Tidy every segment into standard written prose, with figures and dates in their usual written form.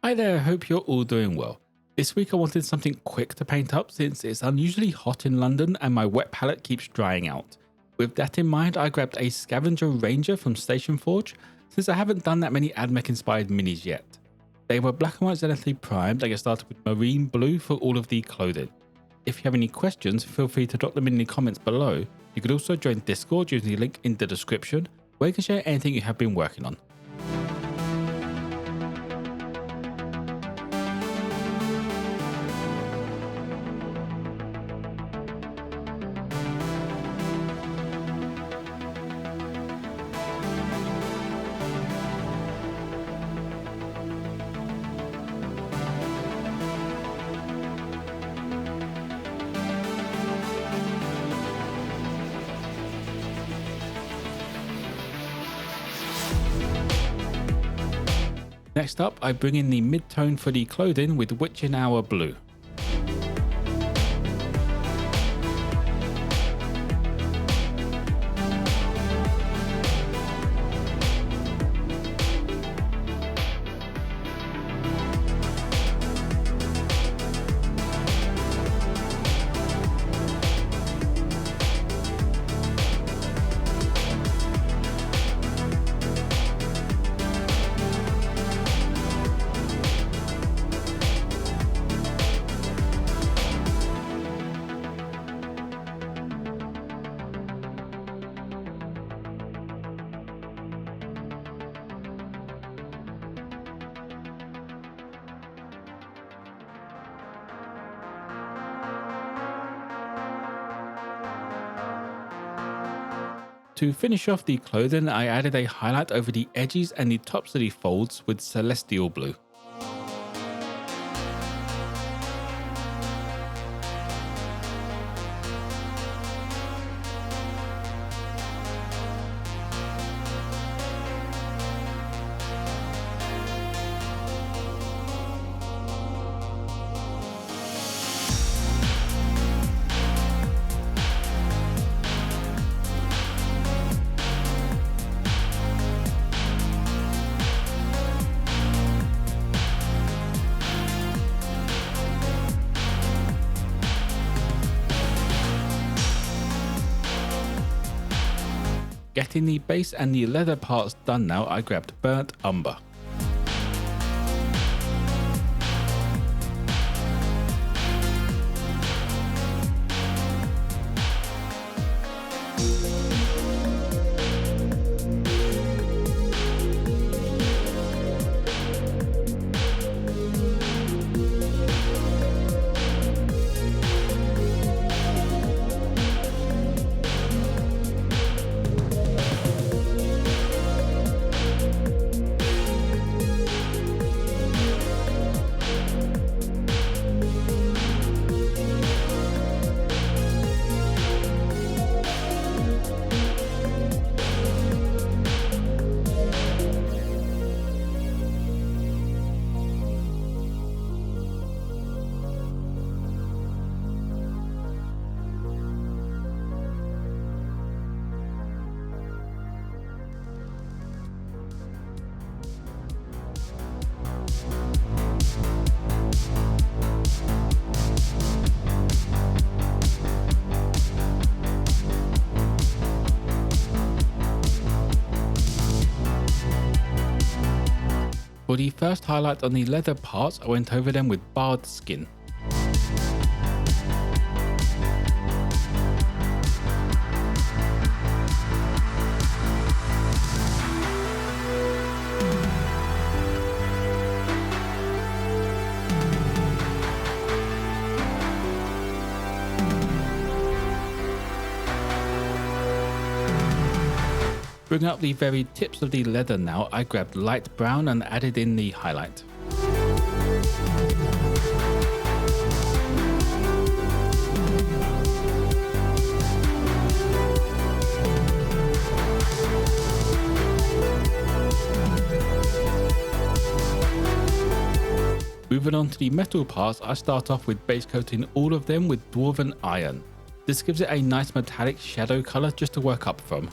Hi there, hope you're all doing well. This week I wanted something quick to paint up since it's unusually hot in London and my wet palette keeps drying out. With that in mind, I grabbed a Scavenger Ranger from Station Forge since I haven't done that many AdMech inspired minis yet. They were black and white zenithally primed. I get started with marine blue for all of the clothing. If you have any questions, feel free to drop them in the comments below. You could also join Discord using the link in the description where you can share anything you have been working on. Next up, I bring in the mid-tone for the clothing with Witching Hour Blue. To finish off the clothing, I added a highlight over the edges and the tops of the folds with Celestial Blue. Getting the base and the leather parts done now, I grabbed Burnt Umber. For the first highlight on the leather parts, I went over them with barred skin. Bring up the very tips of the leather now, I grabbed light brown and added in the highlight. Moving on to the metal parts, I start off with base coating all of them with Dwarven iron. This gives it a nice metallic shadow colour just to work up from.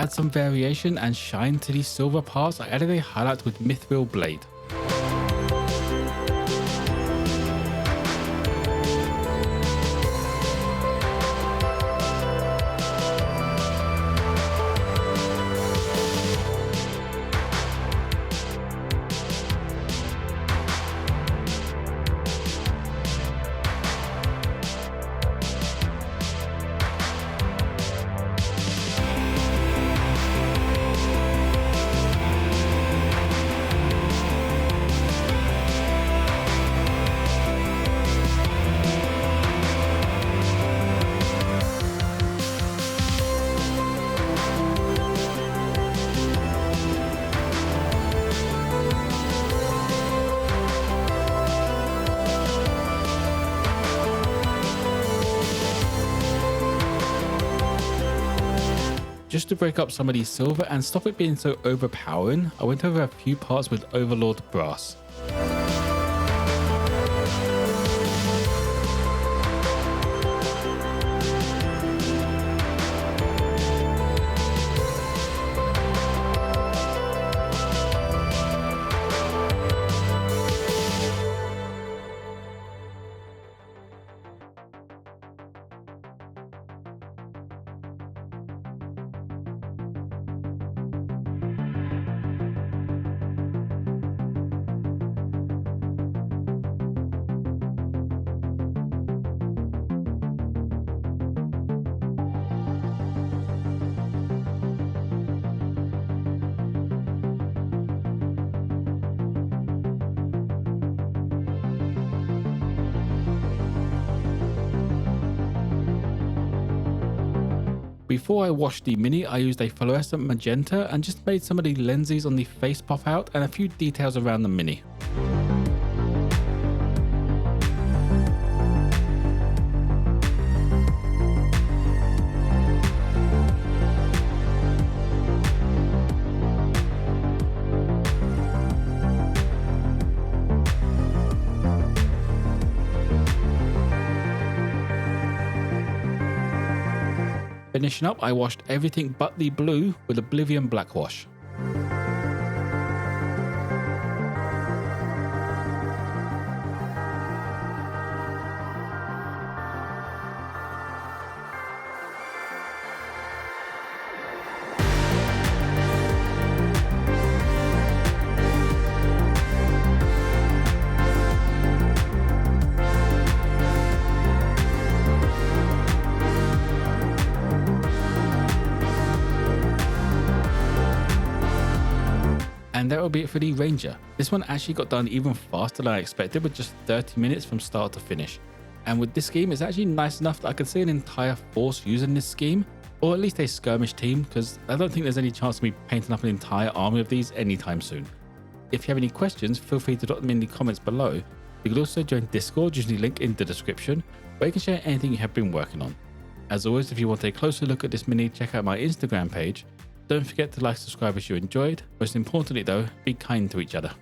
add some variation and shine to these silver parts, I added a highlight with Mythril blade. Just to break up some of these silver and stop it being so overpowering, I went over a few parts with Overlord brass. Before I washed the Mini, I used a Fluorescent Magenta and just made some of the lenses on the face pop out and a few details around the Mini. Finishing up, I washed everything but the blue with Oblivion black wash. And that will be it for the Ranger. This one actually got done even faster than I expected, with just 30 minutes from start to finish. And with this scheme, it's actually nice enough that I could see an entire force using this scheme, or at least a skirmish team, because I don't think there's any chance of me painting up an entire army of these anytime soon. If you have any questions, feel free to drop them in the comments below. You could also join Discord using the link in the description, where you can share anything you have been working on. As always, if you want a closer look at this mini, check out my Instagram page. Don't forget to like, subscribe if you enjoyed. Most importantly though, be kind to each other.